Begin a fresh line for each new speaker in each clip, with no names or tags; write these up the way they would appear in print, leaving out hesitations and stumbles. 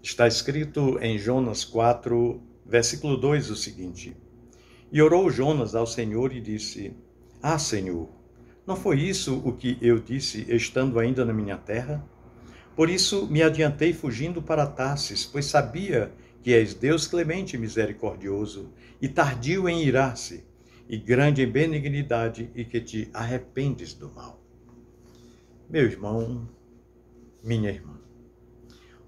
Está escrito em Jonas 4, versículo 2 o seguinte: E orou Jonas ao Senhor e disse: Ah, Senhor, não foi isso o que eu disse estando ainda na minha terra? Por isso me adiantei fugindo para Tarsis, pois sabia que és Deus clemente e misericordioso, e tardio em irar-se, e grande em benignidade, e que te arrependes do mal. Meu irmão, minha irmã,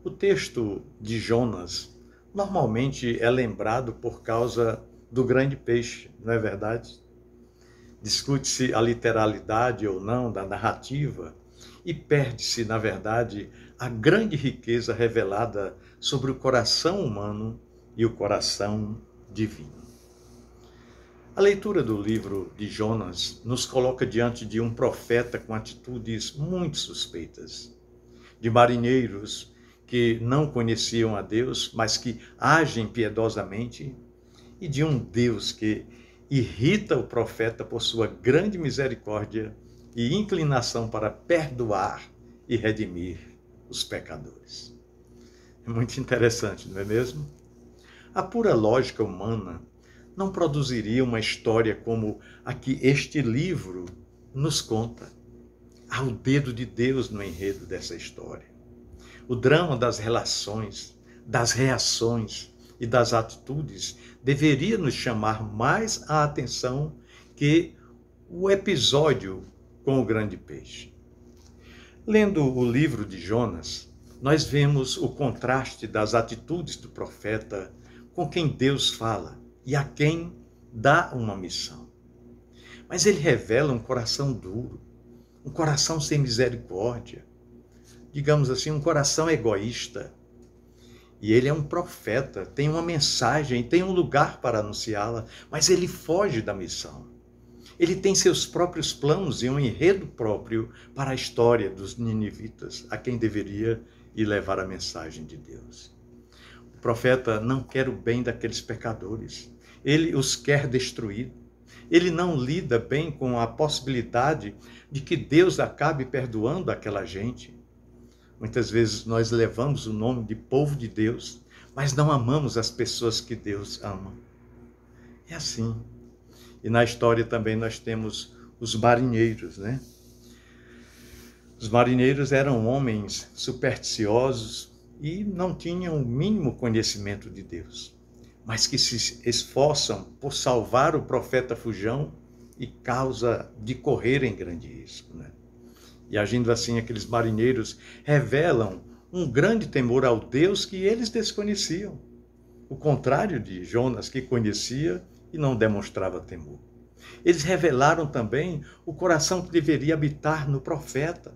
o texto de Jonas normalmente é lembrado por causa do grande peixe, não é verdade? Discute-se a literalidade ou não da narrativa e perde-se, na verdade, a grande riqueza revelada sobre o coração humano e o coração divino. A leitura do livro de Jonas nos coloca diante de um profeta com atitudes muito suspeitas, de marinheiros que não conheciam a Deus, mas que agem piedosamente, e de um Deus que irrita o profeta por sua grande misericórdia e inclinação para perdoar e redimir os pecadores. É muito interessante, não é mesmo? A pura lógica humana não produziria uma história como a que este livro nos conta. Há o dedo de Deus no enredo dessa história. O drama das relações, das reações e das atitudes deveria nos chamar mais a atenção que o episódio com o grande peixe. Lendo o livro de Jonas, nós vemos o contraste das atitudes do profeta com quem Deus fala e a quem dá uma missão. Mas ele revela um coração duro, um coração sem misericórdia, digamos assim, um coração egoísta. E ele é um profeta, tem uma mensagem, tem um lugar para anunciá-la, mas ele foge da missão. Ele tem seus próprios planos e um enredo próprio para a história dos ninivitas, a quem deveria ir levar a mensagem de Deus. O profeta não quer o bem daqueles pecadores, ele os quer destruir. Ele não lida bem com a possibilidade de que Deus acabe perdoando aquela gente. Muitas vezes nós levamos o nome de povo de Deus, mas não amamos as pessoas que Deus ama. É assim. E na história também nós temos os marinheiros, né? Os marinheiros eram homens supersticiosos e não tinham o mínimo conhecimento de Deus, mas que se esforçam por salvar o profeta Fujão e causa de correr em grande risco, né? E agindo assim, aqueles marinheiros revelam um grande temor ao Deus que eles desconheciam. O contrário de Jonas, que conhecia e não demonstrava temor. Eles revelaram também o coração que deveria habitar no profeta.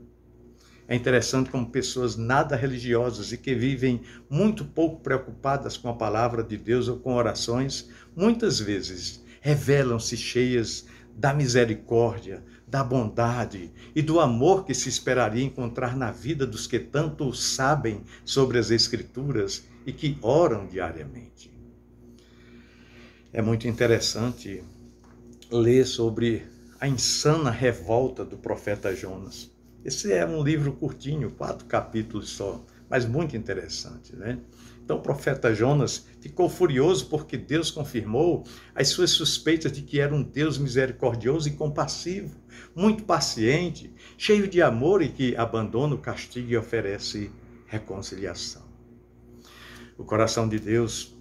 É interessante como pessoas nada religiosas e que vivem muito pouco preocupadas com a palavra de Deus ou com orações, muitas vezes revelam-se cheias da misericórdia, da bondade e do amor que se esperaria encontrar na vida dos que tanto sabem sobre as Escrituras e que oram diariamente. É muito interessante ler sobre a insana revolta do profeta Jonas. Esse é um livro curtinho, 4 capítulos só, mas muito interessante, né? Então o profeta Jonas ficou furioso porque Deus confirmou as suas suspeitas de que era um Deus misericordioso e compassivo, muito paciente, cheio de amor e que abandona o castigo e oferece reconciliação. O coração de Deus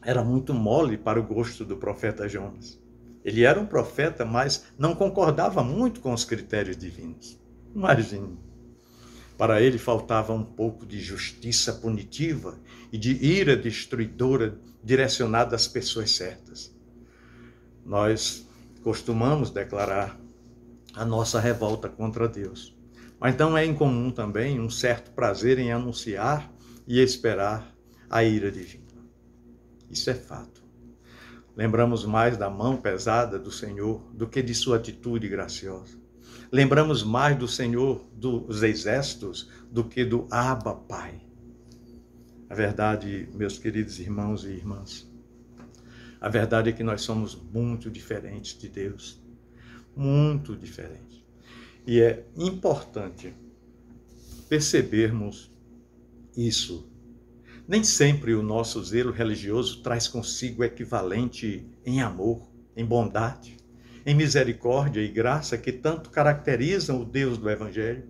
era muito mole para o gosto do profeta Jonas. Ele era um profeta, mas não concordava muito com os critérios divinos. Imagine. Para ele faltava um pouco de justiça punitiva e de ira destruidora direcionada às pessoas certas. Nós costumamos declarar a nossa revolta contra Deus, mas não é incomum também um certo prazer em anunciar e esperar a ira divina. Isso é fato. Lembramos mais da mão pesada do Senhor do que de sua atitude graciosa. Lembramos mais do Senhor dos exércitos do que do Abba, Pai. A verdade, meus queridos irmãos e irmãs, a verdade é que nós somos muito diferentes de Deus. Muito diferentes. E é importante percebermos isso Nem sempre o nosso zelo religioso traz consigo o equivalente em amor, em bondade, em misericórdia e graça que tanto caracterizam o Deus do Evangelho.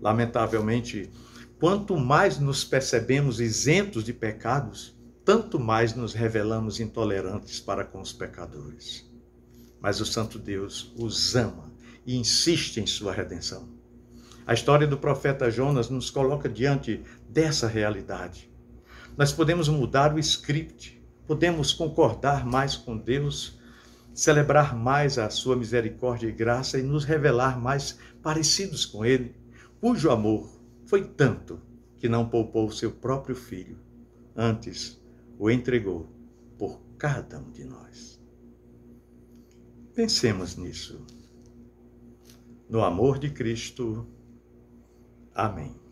Lamentavelmente, quanto mais nos percebemos isentos de pecados, tanto mais nos revelamos intolerantes para com os pecadores. Mas o Santo Deus os ama e insiste em sua redenção. A história do profeta Jonas nos coloca diante dessa realidade. Nós podemos mudar o script, podemos concordar mais com Deus, celebrar mais a sua misericórdia e graça e nos revelar mais parecidos com Ele, cujo amor foi tanto que não poupou seu próprio filho, antes o entregou por cada um de nós. Pensemos nisso. No amor de Cristo. Amém.